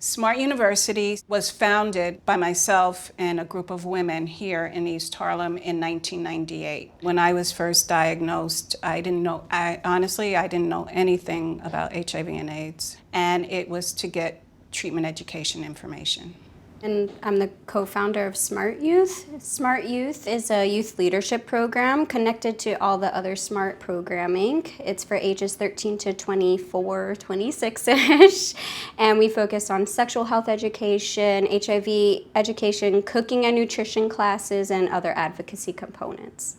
Smart University was founded by myself and a group of women here in East Harlem in 1998. When I was first diagnosed, I didn't know anything about HIV and AIDS, and it was to get treatment education information. And I'm the co-founder of Smart Youth. Smart Youth is a youth leadership program connected to all the other SMART programming. It's for ages 13 to 24, 26-ish. And we focus on sexual health education, HIV education, cooking and nutrition classes, and other advocacy components.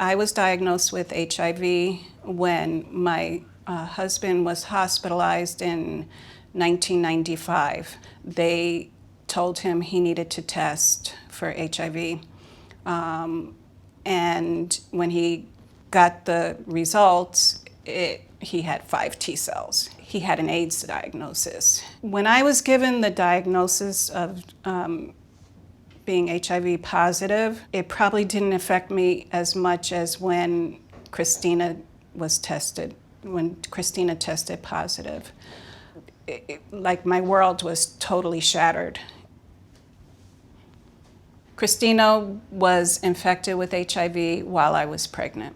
I was diagnosed with HIV when my husband was hospitalized in 1995. They told him he needed to test for HIV. And when he got the results, he had 5 T cells. He had an AIDS diagnosis. When I was given the diagnosis of being HIV positive, it probably didn't affect me as much as when Christina tested positive. Like my world was totally shattered. Christina was infected with HIV while I was pregnant.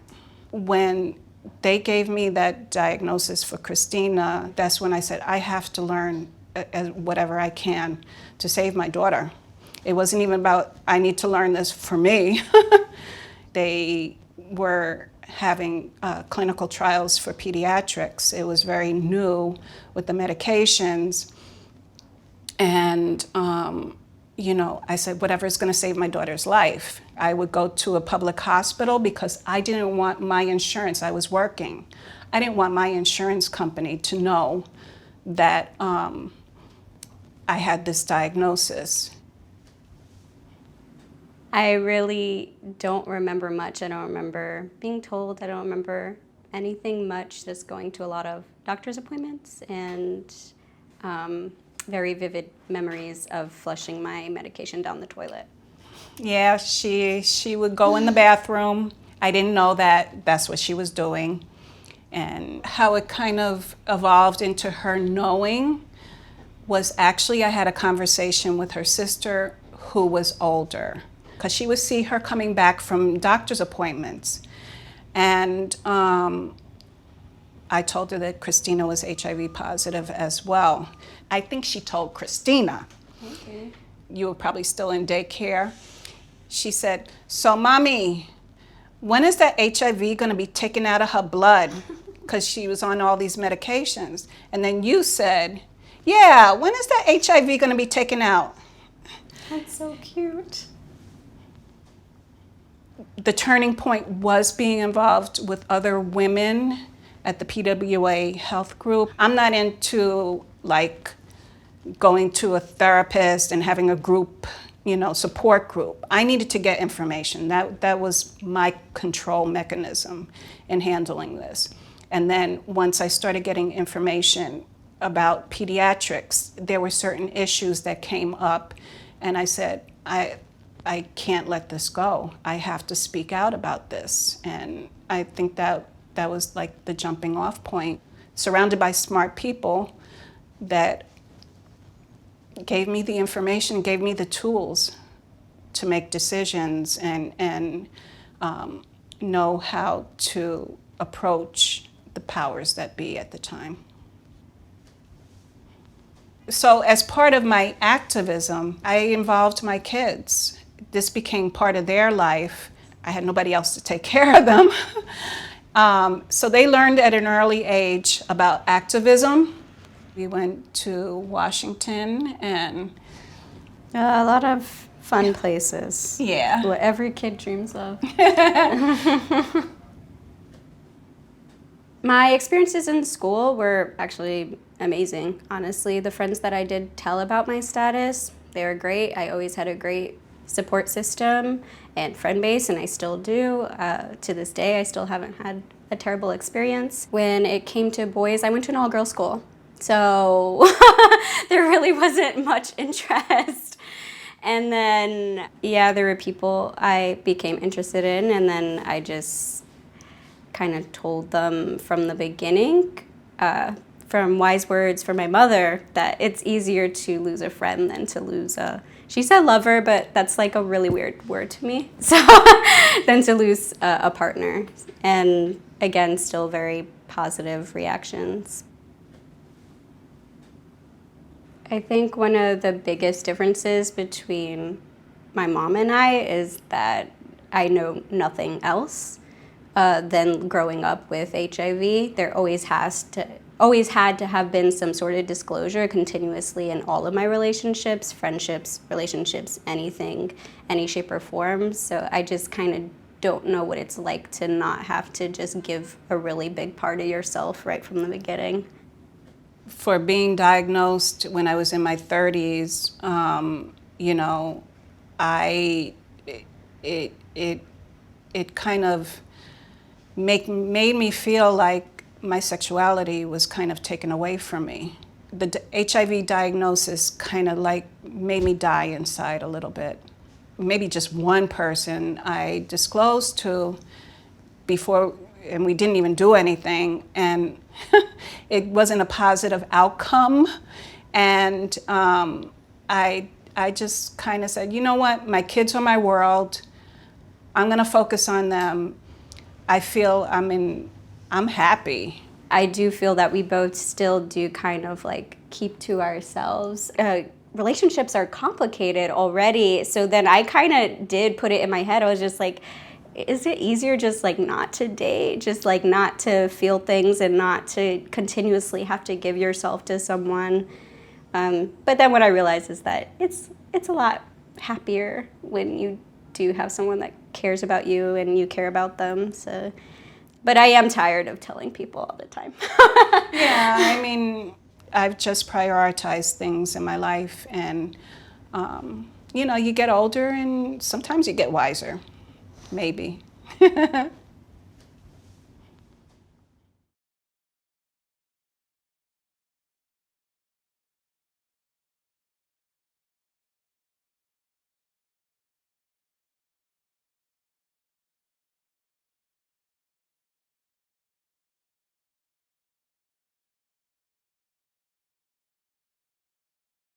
When they gave me that diagnosis for Christina, that's when I said, I have to learn whatever I can to save my daughter. It wasn't even about, I need to learn this for me. They were having clinical trials for pediatrics. It was very new with the medications. And, I said, whatever is going to save my daughter's life. I would go to a public hospital because I didn't want my insurance. I was working. I didn't want my insurance company to know that I had this diagnosis. I really don't remember much. I don't remember being told. I don't remember anything much, just going to a lot of doctor's appointments and very vivid memories of flushing my medication down the toilet. Yeah, she would go in the bathroom. I didn't know that that's what she was doing. And how it kind of evolved into her knowing was actually I had a conversation with her sister who was older, because she would see her coming back from doctor's appointments. And I told her that Christina was HIV positive as well. I think she told Christina. Okay. You were probably still in daycare. She said, so mommy, when is that HIV gonna be taken out of her blood? Because she was on all these medications. And then you said, yeah, when is that HIV gonna be taken out? That's so cute. The turning point was being involved with other women at the PWA health group. I'm not into like going to a therapist and having a group, support group. I needed to get information. That was my control mechanism in handling this. And then once I started getting information about pediatrics, there were certain issues that came up, and I said, I can't let this go. I have to speak out about this. And I think that was like the jumping off point. Surrounded by smart people that gave me the information, gave me the tools to make decisions and know how to approach the powers that be at the time. So as part of my activism, I involved my kids. This became part of their life. I had nobody else to take care of them. So they learned at an early age about activism. We went to Washington and A lot of fun places. yeah. What every kid dreams of. My experiences in school were actually amazing, honestly. The friends that I did tell about my status, they were great. I always had a great support system and friend base, and I still do. To this day, I still haven't had a terrible experience. When it came to boys, I went to an all-girls school, so there really wasn't much interest. And then, yeah, there were people I became interested in, and then I just kind of told them from the beginning. from wise words from my mother that it's easier to lose a friend than to lose a, she said lover, but that's like a really weird word to me. So than to lose a partner. And again, still very positive reactions. I think one of the biggest differences between my mom and I is that I know nothing else than growing up with HIV. There always had to have been some sort of disclosure continuously in all of my relationships, friendships, relationships, anything, any shape or form. So I just kind of don't know what it's like to not have to just give a really big part of yourself right from the beginning. For being diagnosed when I was in my 30s, you know, it kind of made me feel like my sexuality was kind of taken away from me. The HIV diagnosis kind of like made me die inside a little bit. Maybe just one person I disclosed to before, and we didn't even do anything, and it wasn't a positive outcome. And I just kind of said, you know what, my kids are my world. I'm gonna focus on them. I feel I'm happy. I do feel that we both still do kind of like keep to ourselves. Relationships are complicated already, so then I kind of did put it in my head. I was just like, is it easier just like not to date, just like not to feel things and not to continuously have to give yourself to someone? But then what I realized is that it's a lot happier when you do have someone that cares about you and you care about them. So, but I am tired of telling people all the time. Yeah, I mean, I've just prioritized things in my life, and you know, you get older and sometimes you get wiser, maybe.